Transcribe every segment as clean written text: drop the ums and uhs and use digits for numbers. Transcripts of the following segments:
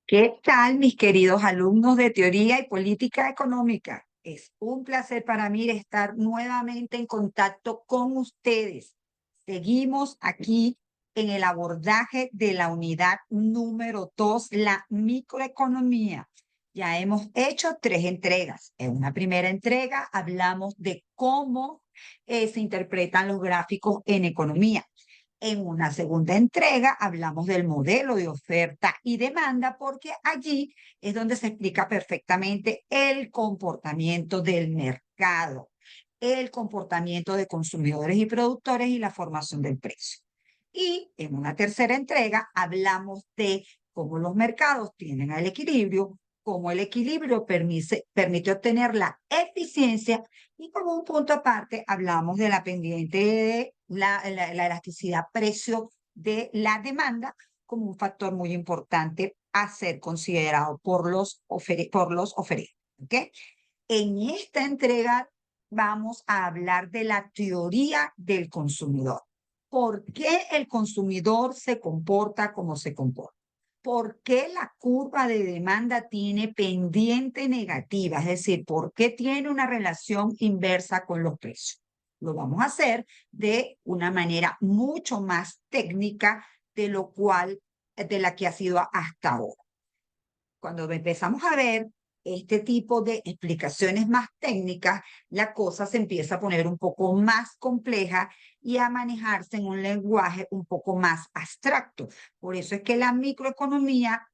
¿Qué tal, mis queridos alumnos de Teoría y Política Económica? Es un placer para mí estar nuevamente en contacto con ustedes. Seguimos aquí en el abordaje de la unidad número 2, la microeconomía. Ya hemos hecho 3 entregas. En una primera entrega hablamos de cómo se interpretan los gráficos en economía. En una segunda entrega hablamos del modelo de oferta y demanda porque allí es donde se explica perfectamente el comportamiento del mercado, el comportamiento de consumidores y productores y la formación del precio. Y en una tercera entrega hablamos de cómo los mercados tienen el equilibrio, cómo el equilibrio permite obtener la eficiencia y como un punto aparte hablamos de la pendiente de la elasticidad precio de la demanda como un factor muy importante a ser considerado por los oferentes. ¿Okay? En esta entrega vamos a hablar de la teoría del consumidor. ¿Por qué el consumidor se comporta como se comporta? ¿Por qué la curva de demanda tiene pendiente negativa? Es decir, ¿por qué tiene una relación inversa con los precios? Lo vamos a hacer de una manera mucho más técnica de la que ha sido hasta ahora. Cuando empezamos a ver este tipo de explicaciones más técnicas, la cosa se empieza a poner un poco más compleja y a manejarse en un lenguaje un poco más abstracto. Por eso es que la microeconomía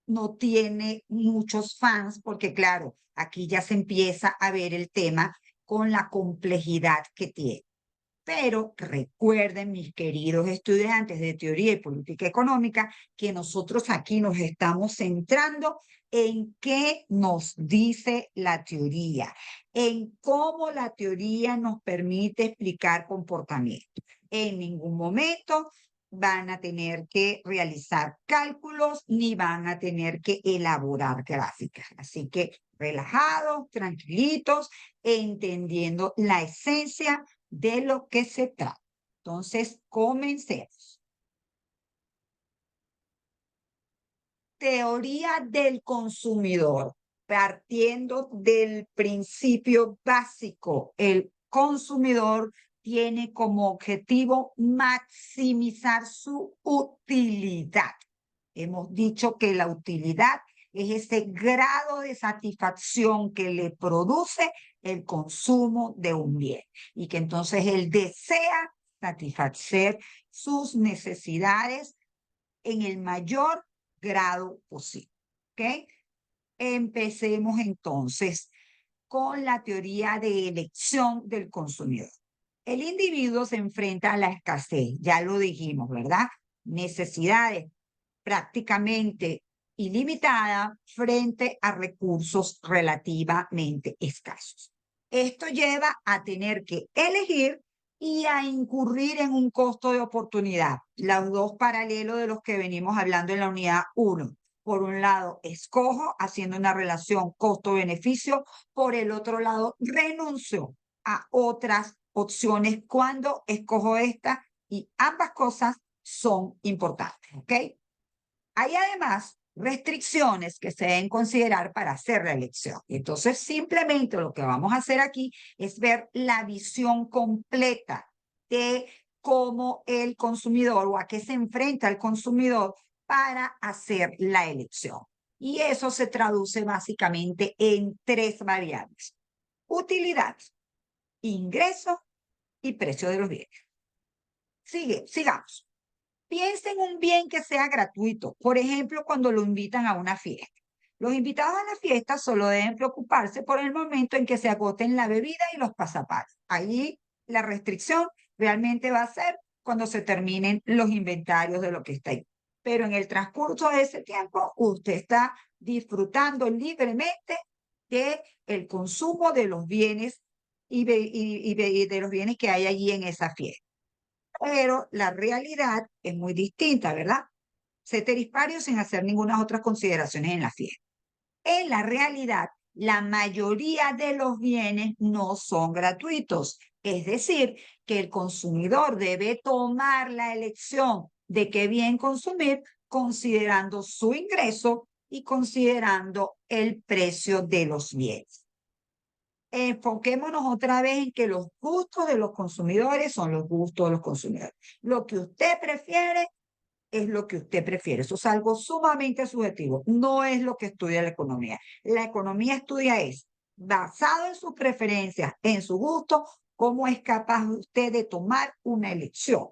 no tiene muchos fans, porque claro, aquí ya se empieza a ver el tema con la complejidad que tiene. Pero recuerden, mis queridos estudiantes de teoría y política económica, que nosotros aquí nos estamos centrando en qué nos dice la teoría, en cómo la teoría nos permite explicar comportamiento. En ningún momento van a tener que realizar cálculos ni van a tener que elaborar gráficas. Así que relajados, tranquilitos, entendiendo la esencia de lo que se trata. Entonces, comencemos. Teoría del consumidor, partiendo del principio básico, el consumidor tiene como objetivo maximizar su utilidad. Hemos dicho que la utilidad es ese grado de satisfacción que le produce el consumo de un bien y que entonces él desea satisfacer sus necesidades en el mayor grado posible. ¿Ok? Empecemos entonces con la teoría de elección del consumidor. El individuo se enfrenta a la escasez, ya lo dijimos, ¿verdad? Necesidades prácticamente ilimitada frente a recursos relativamente escasos. Esto lleva a tener que elegir y a incurrir en un costo de oportunidad, los dos paralelos de los que venimos hablando en la unidad 1. Por un lado, escojo haciendo una relación costo-beneficio, por el otro lado, renuncio a otras opciones cuando escojo esta y ambas cosas son importantes, ¿ok? Hay además restricciones que se deben considerar para hacer la elección. Entonces, simplemente lo que vamos a hacer aquí es ver la visión completa de cómo el consumidor o a qué se enfrenta el consumidor para hacer la elección. Y eso se traduce básicamente en 3 variables: utilidad, ingreso y precio de los bienes. Sigamos. Piensa en un bien que sea gratuito, por ejemplo, cuando lo invitan a una fiesta. Los invitados a la fiesta solo deben preocuparse por el momento en que se agoten la bebida y los pasapalos. Ahí la restricción realmente va a ser cuando se terminen los inventarios de lo que está ahí. Pero en el transcurso de ese tiempo, usted está disfrutando libremente de el consumo de los bienes y de los bienes que hay allí en esa fiesta. Pero la realidad es muy distinta, ¿verdad? Ceteris paribus sin hacer ninguna otra consideraciones en la fiesta. En la realidad, la mayoría de los bienes no son gratuitos. Es decir, que el consumidor debe tomar la elección de qué bien consumir considerando su ingreso y considerando el precio de los bienes. Enfoquémonos otra vez en que los gustos de los consumidores son los gustos de los consumidores. Lo que usted prefiere es lo que usted prefiere. Eso es algo sumamente subjetivo. No es lo que estudia la economía. La economía estudia es, basado en sus preferencias, en su gusto, cómo es capaz usted de tomar una elección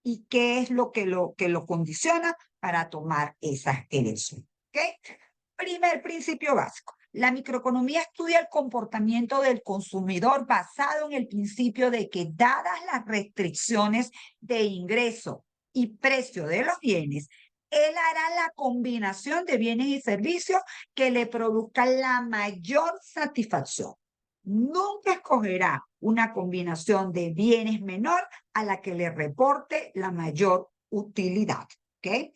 y qué es lo que lo condiciona para tomar esas elecciones. ¿Ok? Primer principio básico. La microeconomía estudia el comportamiento del consumidor basado en el principio de que, dadas las restricciones de ingreso y precio de los bienes, él hará la combinación de bienes y servicios que le produzca la mayor satisfacción. Nunca escogerá una combinación de bienes menor a la que le reporte la mayor utilidad. ¿Ok?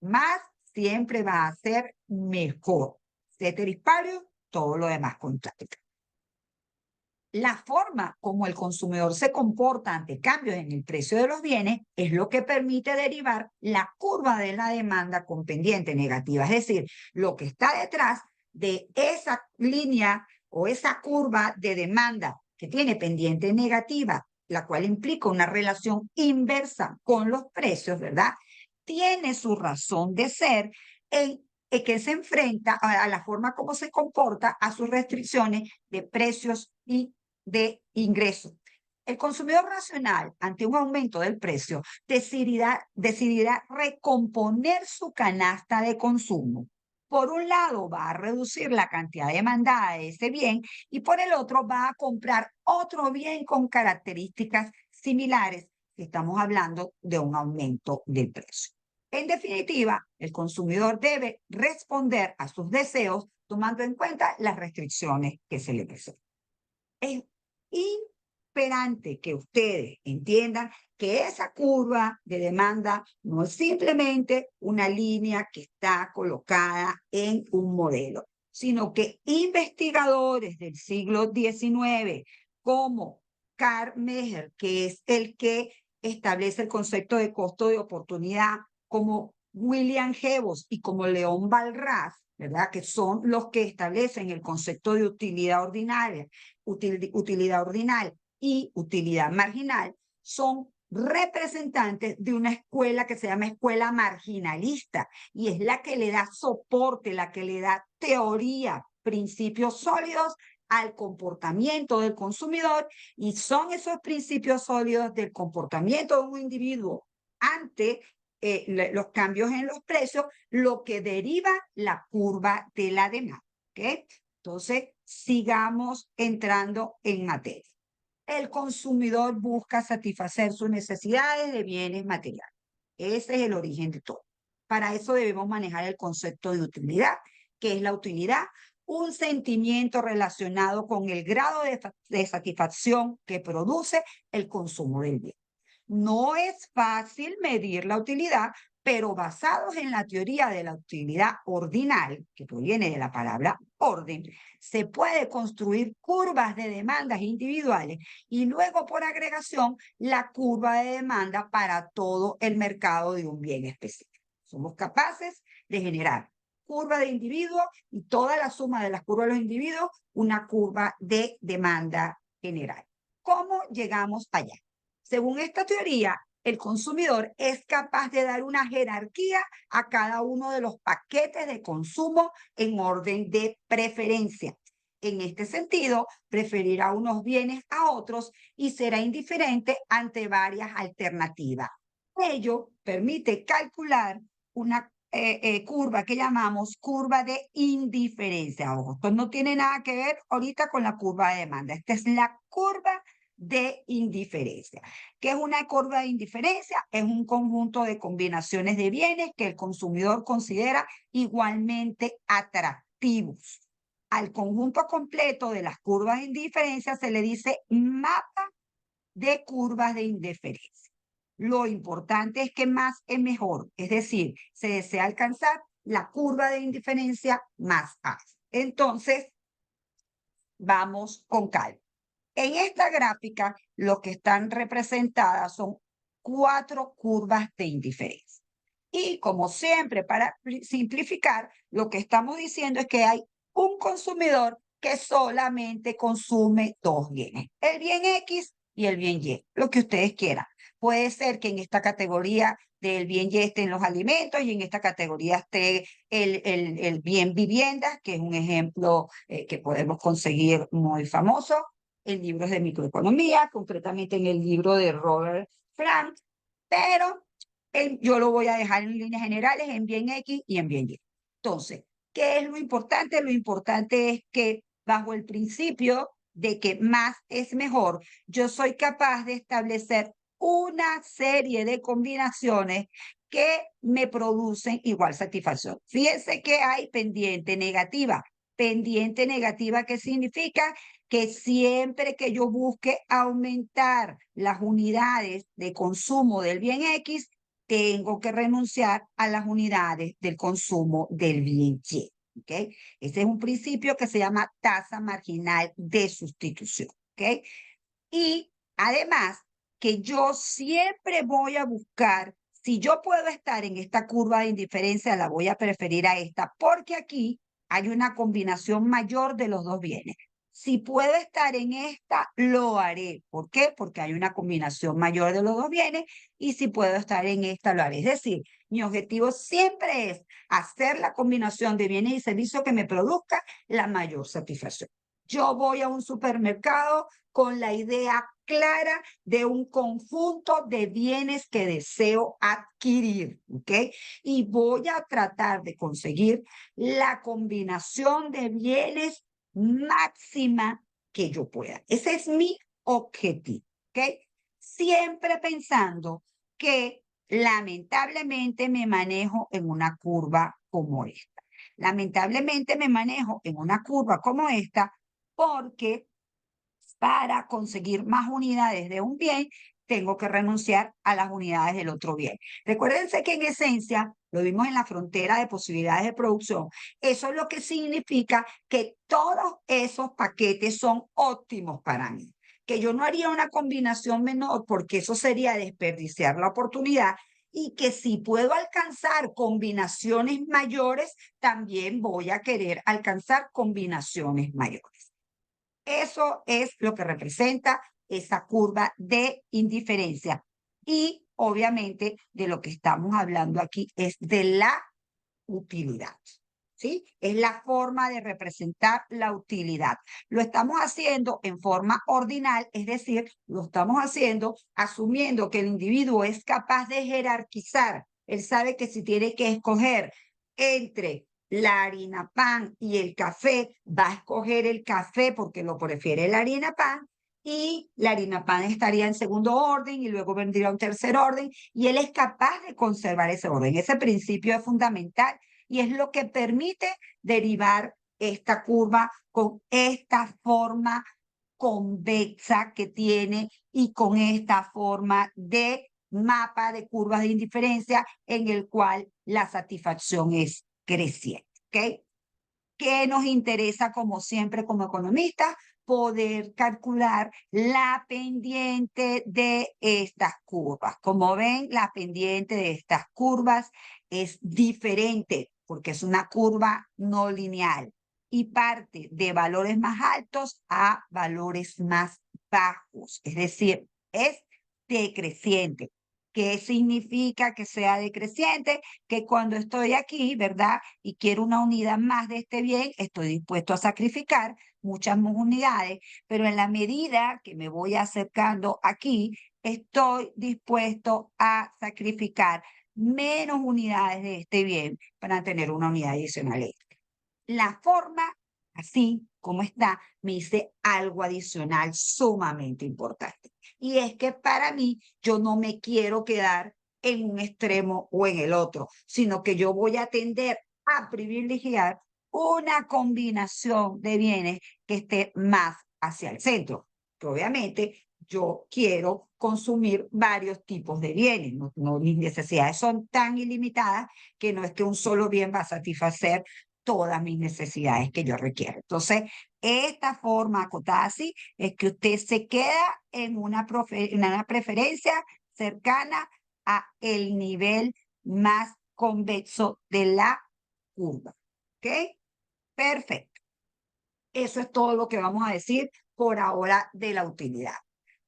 Más siempre va a ser mejor. Ceteris paribus, todo lo demás contrario. La forma como el consumidor se comporta ante cambios en el precio de los bienes es lo que permite derivar la curva de la demanda con pendiente negativa, es decir, lo que está detrás de esa línea o esa curva de demanda que tiene pendiente negativa, la cual implica una relación inversa con los precios, ¿verdad? Tiene su razón de ser en que se enfrenta a la forma como se comporta a sus restricciones de precios y de ingresos. El consumidor racional, ante un aumento del precio, decidirá recomponer su canasta de consumo. Por un lado, va a reducir la cantidad demandada de ese bien y por el otro va a comprar otro bien con características similares si estamos hablando de un aumento del precio. En definitiva, el consumidor debe responder a sus deseos tomando en cuenta las restricciones que se le presentan. Es imperante que ustedes entiendan que esa curva de demanda no es simplemente una línea que está colocada en un modelo, sino que investigadores del siglo XIX, como Carl Meyer, que es el que establece el concepto de costo de oportunidad, como William Jebus y como León Balraz, ¿verdad? Que son los que establecen el concepto de utilidad ordinaria, utilidad ordinal y utilidad marginal, son representantes de una escuela que se llama escuela marginalista y es la que le da soporte, la que le da teoría, principios sólidos al comportamiento del consumidor, y son esos principios sólidos del comportamiento de un individuo ante los cambios en los precios lo que deriva la curva de la demanda. ¿Okay? Entonces, sigamos entrando en materia. El consumidor busca satisfacer sus necesidades de bienes materiales. Ese es el origen de todo. Para eso debemos manejar el concepto de utilidad, que es la utilidad, un sentimiento relacionado con el grado de satisfacción que produce el consumo del bien. No es fácil medir la utilidad, pero basados en la teoría de la utilidad ordinal, que proviene de la palabra orden, se puede construir curvas de demandas individuales y luego por agregación la curva de demanda para todo el mercado de un bien específico. Somos capaces de generar curva de individuos y toda la suma de las curvas de los individuos, una curva de demanda general. ¿Cómo llegamos allá? Según esta teoría, el consumidor es capaz de dar una jerarquía a cada uno de los paquetes de consumo en orden de preferencia. En este sentido, preferirá unos bienes a otros y será indiferente ante varias alternativas. Ello permite calcular una curva que llamamos curva de indiferencia. Ojo, esto no tiene nada que ver ahorita con la curva de demanda. Esta es la curva de indiferencia. ¿Qué es una curva de indiferencia? Es un conjunto de combinaciones de bienes que el consumidor considera igualmente atractivos. Al conjunto completo de las curvas de indiferencia se le dice mapa de curvas de indiferencia. Lo importante es que más es mejor, es decir, se desea alcanzar la curva de indiferencia más alta. Entonces, vamos con calma. En esta gráfica, lo que están representadas son 4 curvas de indiferencia. Y como siempre, para simplificar, lo que estamos diciendo es que hay un consumidor que solamente consume dos bienes, el bien X y el bien Y, lo que ustedes quieran. Puede ser que en esta categoría del bien Y estén los alimentos y en esta categoría esté el bien vivienda, que es un ejemplo que podemos conseguir muy famoso en libros de microeconomía, concretamente en el libro de Robert Frank, pero yo lo voy a dejar en líneas generales en bien X y en bien Y. Entonces, ¿qué es lo importante? Lo importante es que bajo el principio de que más es mejor, yo soy capaz de establecer una serie de combinaciones que me producen igual satisfacción. Fíjense que hay pendiente negativa. Pendiente negativa, ¿qué significa? Que siempre que yo busque aumentar las unidades de consumo del bien X, tengo que renunciar a las unidades del consumo del bien Y. ¿Okay? Ese es un principio que se llama tasa marginal de sustitución. ¿Okay? Y además que yo siempre voy a buscar, si yo puedo estar en esta curva de indiferencia, la voy a preferir a esta, porque aquí hay una combinación mayor de los dos bienes. Si puedo estar en esta, lo haré. ¿Por qué? Porque hay una combinación mayor de los dos bienes y si puedo estar en esta, lo haré. Es decir, mi objetivo siempre es hacer la combinación de bienes y servicios que me produzca la mayor satisfacción. Yo voy a un supermercado con la idea clara de un conjunto de bienes que deseo adquirir, ¿ok? Y voy a tratar de conseguir la combinación de bienes máxima que yo pueda. Ese es mi objetivo, ¿ok? Siempre pensando que lamentablemente me manejo en una curva como esta. Lamentablemente me manejo en una curva como esta porque para conseguir más unidades de un bien, tengo que renunciar a las unidades del otro bien. Recuérdense que en esencia, lo vimos en la frontera de posibilidades de producción, eso es lo que significa que todos esos paquetes son óptimos para mí, que yo no haría una combinación menor porque eso sería desperdiciar la oportunidad y que si puedo alcanzar combinaciones mayores, también voy a querer alcanzar combinaciones mayores. Eso es lo que representa esa curva de indiferencia. Y obviamente de lo que estamos hablando aquí es de la utilidad. ¿Sí? Es la forma de representar la utilidad. Lo estamos haciendo en forma ordinal, es decir, lo estamos haciendo asumiendo que el individuo es capaz de jerarquizar. Él sabe que si tiene que escoger entre la harina pan y el café, va a escoger el café porque lo prefiere la harina pan y la harina pan estaría en segundo orden y luego vendría un tercer orden y él es capaz de conservar ese orden. Ese principio es fundamental y es lo que permite derivar esta curva con esta forma convexa que tiene y con esta forma de mapa de curvas de indiferencia en el cual la satisfacción es creciente. ¿Okay? ¿Qué nos interesa como siempre como economistas? Poder calcular la pendiente de estas curvas. Como ven, la pendiente de estas curvas es diferente porque es una curva no lineal y parte de valores más altos a valores más bajos. Es decir, es decreciente. ¿Qué significa que sea decreciente? Que cuando estoy aquí, ¿verdad? Y quiero una unidad más de este bien, estoy dispuesto a sacrificar muchas más unidades, pero en la medida que me voy acercando aquí, estoy dispuesto a sacrificar menos unidades de este bien para tener una unidad adicional extra. La forma, así como está, me dice algo adicional sumamente importante. Y es que para mí, yo no me quiero quedar en un extremo o en el otro, sino que yo voy a tender a privilegiar una combinación de bienes que esté más hacia el centro. Que obviamente yo quiero consumir varios tipos de bienes, mis necesidades son tan ilimitadas que no es que un solo bien va a satisfacer todas mis necesidades que yo requiero. Entonces, esta forma acotada así es que usted se queda en una preferencia cercana a el nivel más convexo de la curva. ¿Ok? Perfecto. Eso es todo lo que vamos a decir por ahora de la utilidad.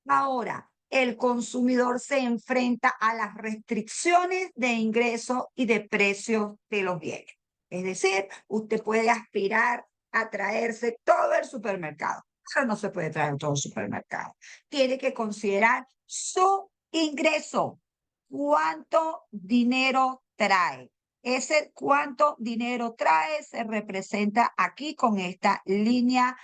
Ahora, el consumidor se enfrenta a las restricciones de ingreso y de precios de los bienes. Es decir, usted puede aspirar a traerse todo el supermercado, pero no se puede traer todo el supermercado. Tiene que considerar su ingreso. ¿Cuánto dinero trae? Ese cuánto dinero trae se representa aquí con esta línea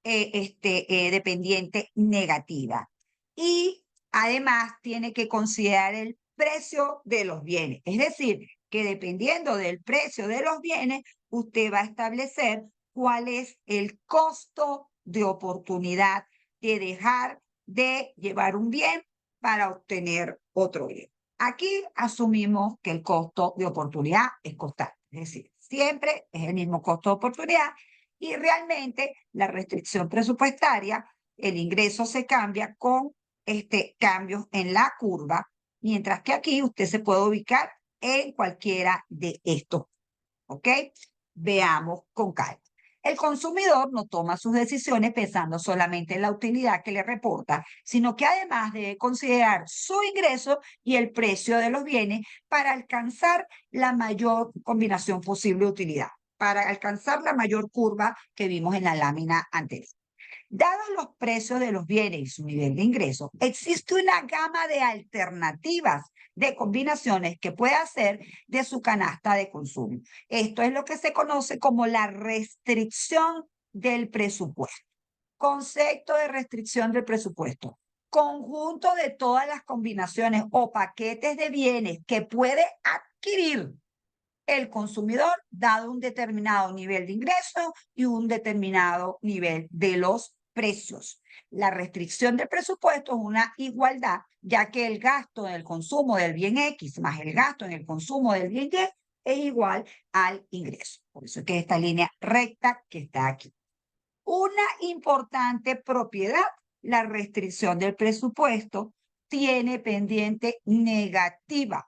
dependiente negativa. Y además tiene que considerar el precio de los bienes. Es decir, que dependiendo del precio de los bienes, usted va a establecer cuál es el costo de oportunidad de dejar de llevar un bien para obtener otro bien. Aquí asumimos que el costo de oportunidad es constante, es decir, siempre es el mismo costo de oportunidad y realmente la restricción presupuestaria, el ingreso se cambia con cambios en la curva, mientras que aquí usted se puede ubicar en cualquiera de estos. ¿Ok? Veamos con calma. El consumidor no toma sus decisiones pensando solamente en la utilidad que le reporta, sino que además debe considerar su ingreso y el precio de los bienes para alcanzar la mayor combinación posible de utilidad, para alcanzar la mayor curva que vimos en la lámina anterior. Dados los precios de los bienes y su nivel de ingreso, existe una gama de alternativas de combinaciones que puede hacer de su canasta de consumo. Esto es lo que se conoce como la restricción del presupuesto. Concepto de restricción del presupuesto. Conjunto de todas las combinaciones o paquetes de bienes que puede adquirir el consumidor dado un determinado nivel de ingreso y un determinado nivel de los precios. La restricción del presupuesto es una igualdad, ya que el gasto en el consumo del bien X más el gasto en el consumo del bien Y es igual al ingreso. Por eso es que esta línea recta que está aquí. Una importante propiedad, la restricción del presupuesto tiene pendiente negativa.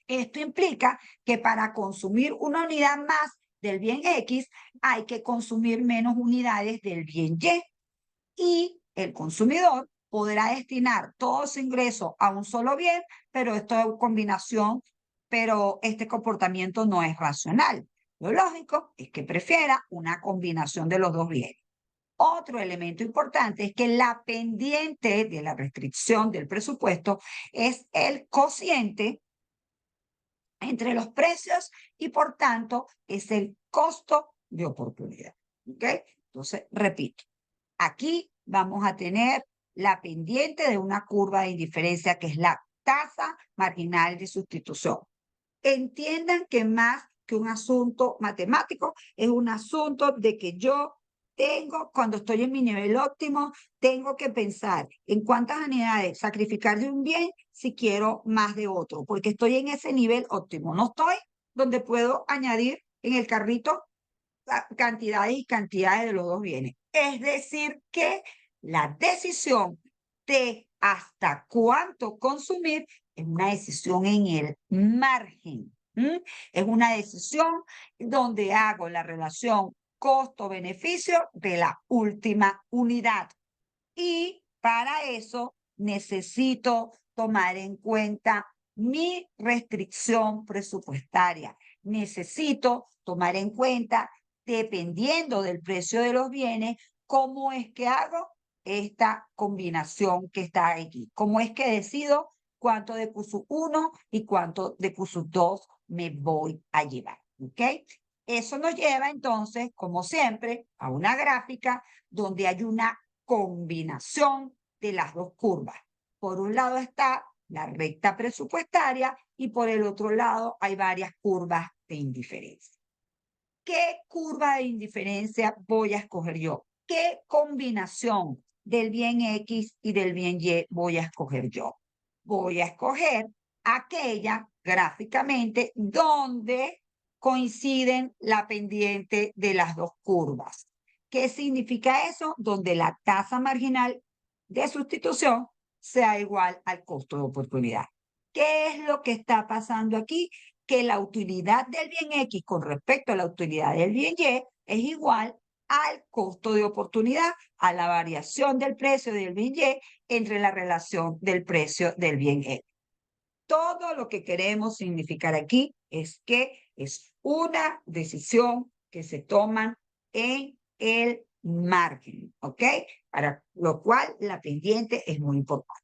Esto implica que para consumir una unidad más del bien X hay que consumir menos unidades del bien Y y el consumidor podrá destinar todo su ingreso a un solo bien, pero esto es combinación, pero este comportamiento no es racional. Lo lógico es que prefiera una combinación de los dos bienes. Otro elemento importante es que la pendiente de la restricción del presupuesto es el cociente entre los precios y por tanto es el costo de oportunidad. ¿Ok? Entonces, repito, aquí vamos a tener la pendiente de una curva de indiferencia que es la tasa marginal de sustitución. Entiendan que más que un asunto matemático, es un asunto de que yo tengo, cuando estoy en mi nivel óptimo, tengo que pensar en cuántas unidades sacrificar de un bien si quiero más de otro, porque estoy en ese nivel óptimo. No estoy donde puedo añadir en el carrito cantidades y cantidades de los dos bienes. Es decir, que la decisión de hasta cuánto consumir es una decisión en el margen. Es una decisión donde hago la relación costo-beneficio de la última unidad. Y para eso necesito tomar en cuenta mi restricción presupuestaria. Necesito tomar en cuenta, dependiendo del precio de los bienes, cómo es que hago esta combinación que está aquí. Cómo es que decido cuánto de Q1 y cuánto de Q2 me voy a llevar. ¿Ok? Eso nos lleva entonces, como siempre, a una gráfica donde hay una combinación de las dos curvas. Por un lado está la recta presupuestaria y por el otro lado hay varias curvas de indiferencia. ¿Qué curva de indiferencia voy a escoger yo? ¿Qué combinación del bien X y del bien Y voy a escoger yo? Voy a escoger aquella gráficamente donde coinciden la pendiente de las dos curvas. ¿Qué significa eso? Donde la tasa marginal de sustitución sea igual al costo de oportunidad. ¿Qué es lo que está pasando aquí? que la utilidad del bien X con respecto a la utilidad del bien Y es igual al costo de oportunidad, a la variación del precio del bien Y entre la relación del precio del bien X. Todo lo que queremos significar aquí es que es una decisión que se toma en el margen, ¿ok? Para lo cual la pendiente es muy importante.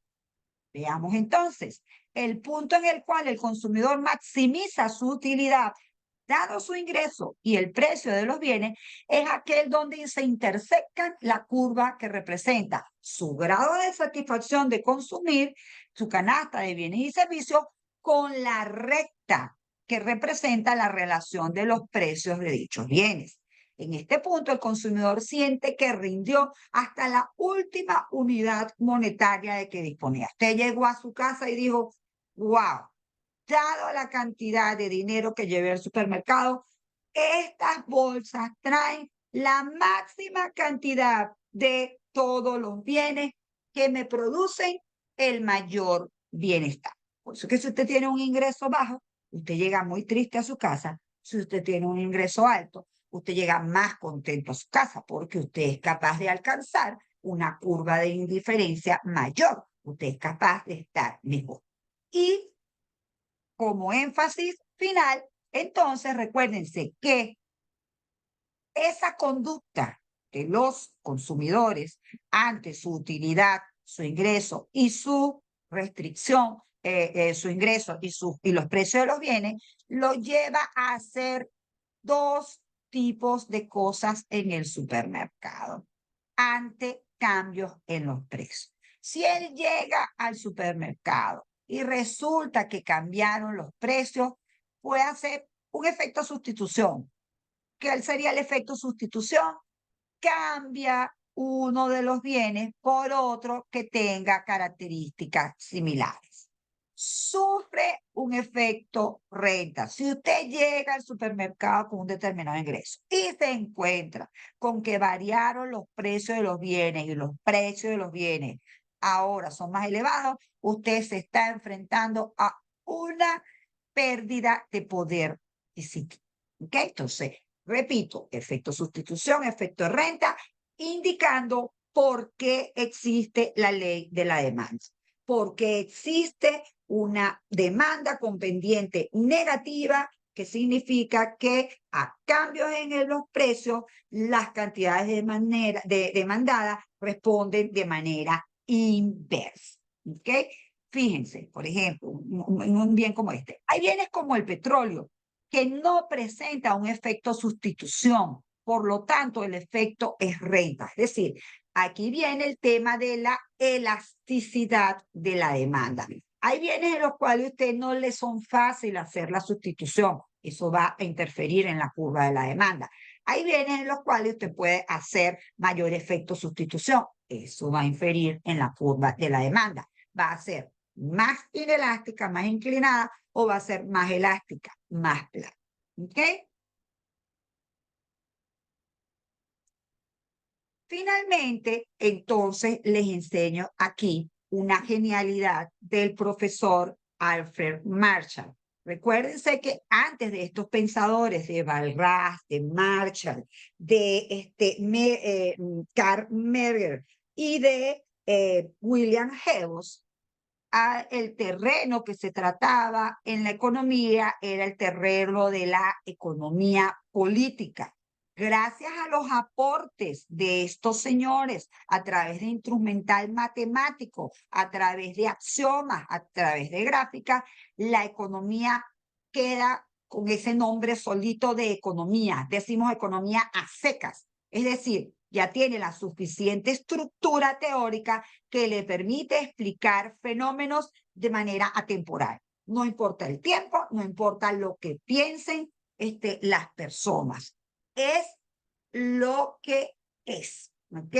Veamos entonces, el punto en el cual el consumidor maximiza su utilidad, dado su ingreso y el precio de los bienes, es aquel donde se intersectan la curva que representa su grado de satisfacción de consumir, su canasta de bienes y servicios, con la recta que representa la relación de los precios de dichos bienes. En este punto, el consumidor siente que rindió hasta la última unidad monetaria de que disponía. Usted llegó a su casa y dijo, wow, dado la cantidad de dinero que llevé al supermercado, estas bolsas traen la máxima cantidad de todos los bienes que me producen el mayor bienestar. Por eso que si usted tiene un ingreso bajo, usted llega muy triste a su casa. Si usted tiene un ingreso alto, usted llega más contento a su casa porque usted es capaz de alcanzar una curva de indiferencia mayor. Usted es capaz de estar mejor. Y como énfasis final, entonces recuérdense que esa conducta de los consumidores ante su utilidad, su ingreso y su restricción, su ingreso y los precios de los bienes, lo lleva a hacer dos tipos de cosas en el supermercado ante cambios en los precios. Si él llega al supermercado y resulta que cambiaron los precios, puede hacer un efecto sustitución. ¿Qué sería el efecto sustitución? Cambia uno de los bienes por otro que tenga características similares. Sufre un efecto renta. Si usted llega al supermercado con un determinado ingreso y se encuentra con que variaron los precios de los bienes y los precios de los bienes ahora son más elevados, usted se está enfrentando a una pérdida de poder adquisitivo. ¿Ok? Entonces, repito, efecto sustitución, efecto renta, indicando por qué existe la ley de la demanda. Porque existe una demanda con pendiente negativa, que significa que a cambios en los precios, las cantidades demandadas responden de manera inversa. ¿Ok? Fíjense, por ejemplo, un bien como este. Hay bienes como el petróleo, que no presenta un efecto sustitución. Por lo tanto, el efecto es renta. Es decir, aquí viene el tema de la elasticidad de la demanda. Hay bienes en los cuales a usted no le son fácil hacer la sustitución. Eso va a interferir en la curva de la demanda. Hay bienes en los cuales usted puede hacer mayor efecto sustitución. Eso va a inferir en la curva de la demanda. Va a ser más inelástica, más inclinada, o va a ser más elástica, más plana. ¿Ok? Finalmente, entonces les enseño aquí una genialidad del profesor Alfred Marshall. Recuérdense que antes de estos pensadores de Walras, de Marshall, de Karl Merger y de William James, el terreno que se trataba en la economía era el terreno de la economía política. Gracias a los aportes de estos señores a través de instrumental matemático, a través de axiomas, a través de gráficas, la economía queda con ese nombre solito de economía. Decimos economía a secas, es decir, ya tiene la suficiente estructura teórica que le permite explicar fenómenos de manera atemporal. No importa el tiempo, no importa lo que piensen las personas. Es lo que es, ¿ok?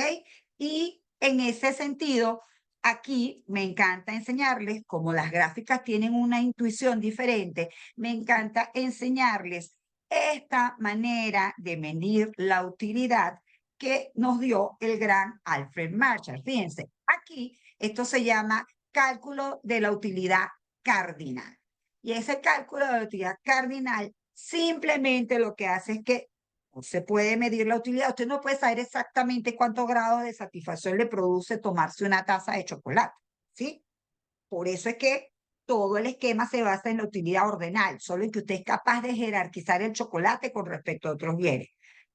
Y en ese sentido, aquí me encanta enseñarles, como las gráficas tienen una intuición diferente, me encanta enseñarles esta manera de medir la utilidad que nos dio el gran Alfred Marshall. Fíjense, aquí esto se llama cálculo de la utilidad cardinal. Y ese cálculo de la utilidad cardinal simplemente lo que hace es que no se puede medir la utilidad. Usted no puede saber exactamente cuántos grados de satisfacción le produce tomarse una taza de chocolate, ¿sí? Por eso es que todo el esquema se basa en la utilidad ordenal, solo en que usted es capaz de jerarquizar el chocolate con respecto a otros bienes.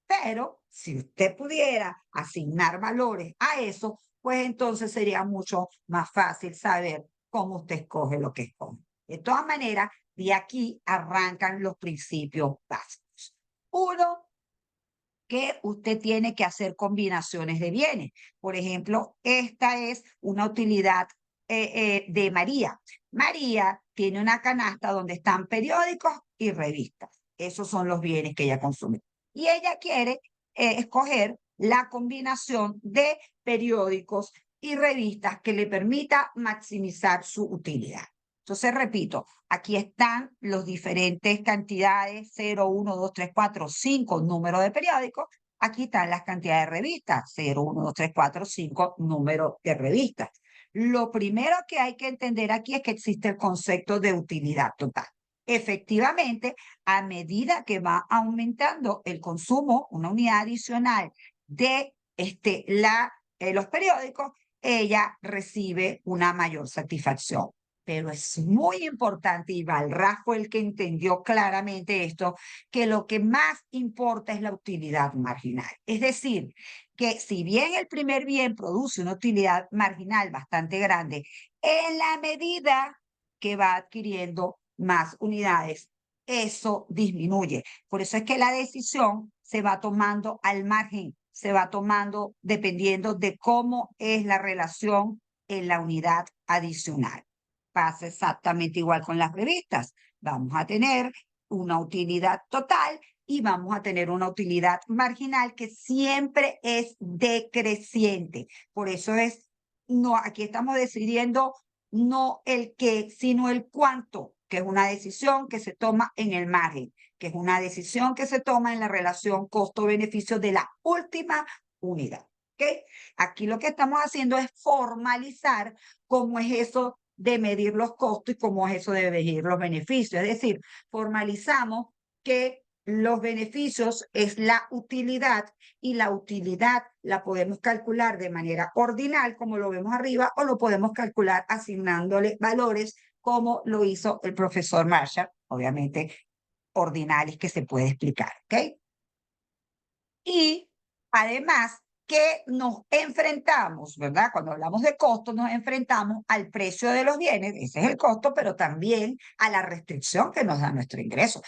Pero si usted pudiera asignar valores a eso, pues entonces sería mucho más fácil saber cómo usted escoge lo que escoge. De todas maneras, de aquí arrancan los principios básicos. Uno, que usted tiene que hacer combinaciones de bienes. Por ejemplo, esta es una utilidad de María. María tiene una canasta donde están periódicos y revistas. Esos son los bienes que ella consume. Y ella quiere escoger la combinación de periódicos y revistas que le permita maximizar su utilidad. Entonces, repito, aquí están los diferentes cantidades, 0, 1, 2, 3, 4, 5 número de periódicos. Aquí están las cantidades de revistas, 0, 1, 2, 3, 4, 5 número de revistas. Lo primero que hay que entender aquí es que existe el concepto de utilidad total. Efectivamente, a medida que va aumentando el consumo, una unidad adicional de los periódicos, ella recibe una mayor satisfacción. Pero es muy importante, y Valras fue el que entendió claramente esto, que lo que más importa es la utilidad marginal. Es decir, que si bien el primer bien produce una utilidad marginal bastante grande, en la medida que va adquiriendo más unidades, eso disminuye. Por eso es que la decisión se va tomando al margen, se va tomando dependiendo de cómo es la relación en la unidad adicional. Pasa exactamente igual con las revistas. Vamos a tener una utilidad total y vamos a tener una utilidad marginal que siempre es decreciente. Por eso es, no, aquí estamos decidiendo no el qué, sino el cuánto, que es una decisión que se toma en el margen, que es una decisión que se toma en la relación costo-beneficio de la última unidad. ¿Okay? Aquí lo que estamos haciendo es formalizar cómo es eso de medir los costos y cómo es eso de medir los beneficios. Es decir, formalizamos que los beneficios es la utilidad y la utilidad la podemos calcular de manera ordinal, como lo vemos arriba, o lo podemos calcular asignándole valores, como lo hizo el profesor Marshall, obviamente ordinales que se puede explicar, ¿ok? Y además que nos enfrentamos, ¿verdad? Cuando hablamos de costo, nos enfrentamos al precio de los bienes, ese es el costo, pero también a la restricción que nos da nuestro ingreso.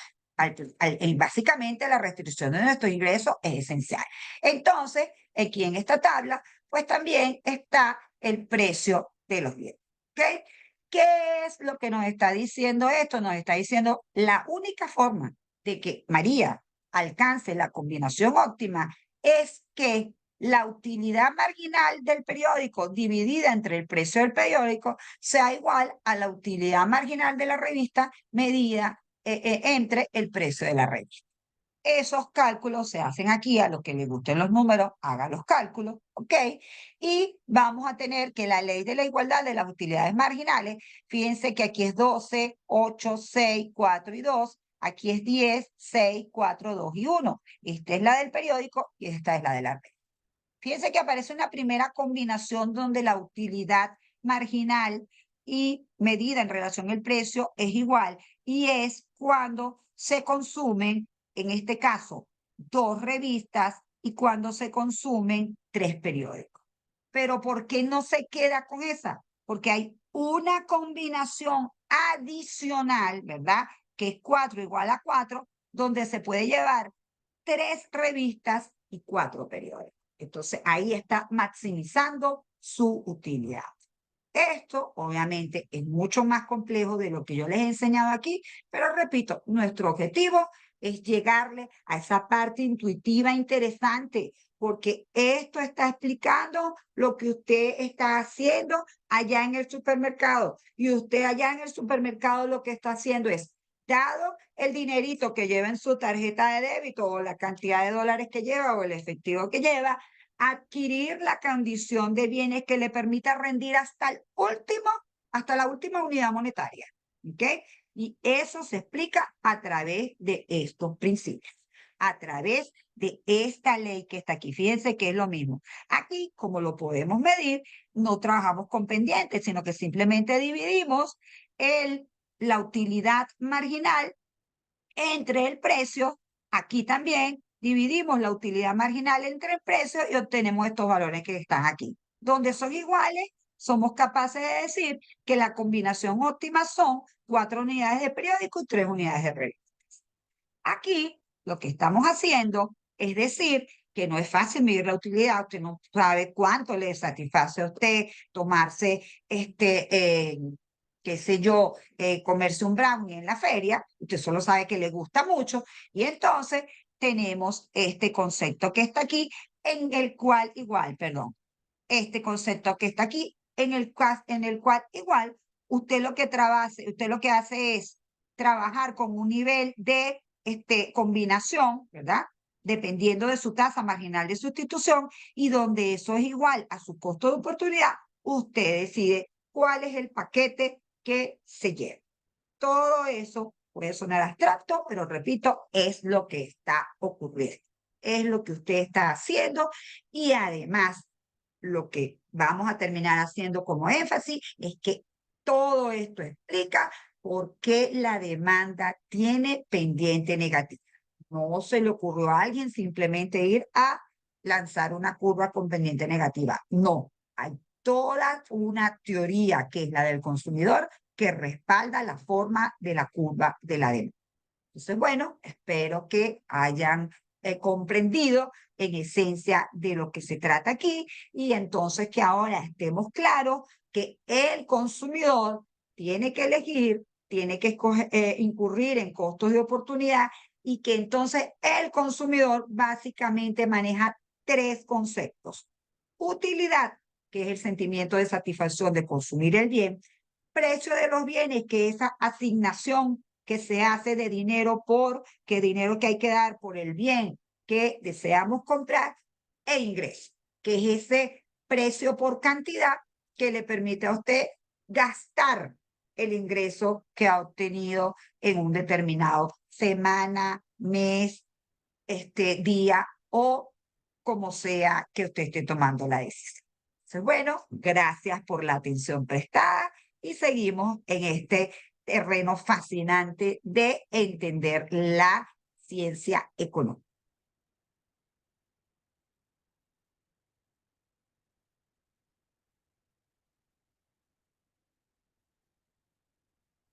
Básicamente la restricción de nuestro ingreso es esencial. Entonces, aquí en esta tabla, pues también está el precio de los bienes. ¿Ok? ¿Qué es lo que nos está diciendo esto? Nos está diciendo la única forma de que María alcance la combinación óptima es que la utilidad marginal del periódico dividida entre el precio del periódico sea igual a la utilidad marginal de la revista medida entre el precio de la revista. Esos cálculos se hacen aquí, a los que les gusten los números, hagan los cálculos, ¿ok? Y vamos a tener que la ley de la igualdad de las utilidades marginales, fíjense que aquí es 12, 8, 6, 4 y 2, aquí es 10, 6, 4, 2 y 1. Esta es la del periódico y esta es la de la red. Fíjense que aparece una primera combinación donde la utilidad marginal y medida en relación al precio es igual, y es cuando se consumen, en este caso, 2 revistas y cuando se consumen 3 periódicos. Pero ¿por qué no se queda con esa? Porque hay una combinación adicional, ¿verdad? Que es 4 igual a 4, donde se puede llevar 3 revistas y 4 periódicos. Entonces, ahí está maximizando su utilidad. Esto, obviamente, es mucho más complejo de lo que yo les he enseñado aquí, pero repito, nuestro objetivo es llegarle a esa parte intuitiva interesante, porque esto está explicando lo que usted está haciendo allá en el supermercado. Y usted allá en el supermercado lo que está haciendo es, dado el dinerito que lleva en su tarjeta de débito o la cantidad de dólares que lleva o el efectivo que lleva, adquirir la condición de bienes que le permita rendir hasta la última unidad monetaria. ¿Ok? Y eso se explica a través de estos principios, a través de esta ley que está aquí. Fíjense que es lo mismo. Aquí, como lo podemos medir, no trabajamos con pendientes, sino que simplemente dividimos la utilidad marginal entre el precio. Aquí también dividimos la utilidad marginal entre el precio y obtenemos estos valores que están aquí. Donde son iguales, somos capaces de decir que la combinación óptima son 4 unidades de periódico y 3 unidades de revista. Aquí lo que estamos haciendo es decir que no es fácil medir la utilidad, usted no sabe cuánto le satisface a usted tomarse qué sé yo, comerse un brownie en la feria, usted solo sabe que le gusta mucho, y entonces tenemos este concepto que está aquí, en el cual igual, perdón, este concepto que está aquí, en el cual igual usted lo que trabaja, usted lo que hace es trabajar con un nivel de combinación, ¿verdad? Dependiendo de su tasa marginal de sustitución, y donde eso es igual a su costo de oportunidad, usted decide cuál es el paquete que se lleva. Todo eso puede sonar abstracto, pero repito, es lo que está ocurriendo. Es lo que usted está haciendo, y además lo que vamos a terminar haciendo como énfasis es que todo esto explica por qué la demanda tiene pendiente negativa. No se le ocurrió a alguien simplemente ir a lanzar una curva con pendiente negativa. No, hay toda una teoría que es la del consumidor que respalda la forma de la curva de la demanda. Entonces, bueno, espero que hayan comprendido en esencia de lo que se trata aquí, y entonces que ahora estemos claros que el consumidor tiene que elegir, tiene que incurrir en costos de oportunidad, y que entonces el consumidor básicamente maneja 3 conceptos. Utilidad, que es el sentimiento de satisfacción de consumir el bien. Precio de los bienes, que es esa asignación que se hace de dinero que dinero que hay que dar por el bien que deseamos comprar. E ingreso, que es ese precio por cantidad que le permite a usted gastar el ingreso que ha obtenido en un determinado semana, mes, día, o como sea que usted esté tomando la decisión. Entonces, bueno, gracias por la atención prestada, y seguimos en este terreno fascinante de entender la ciencia económica.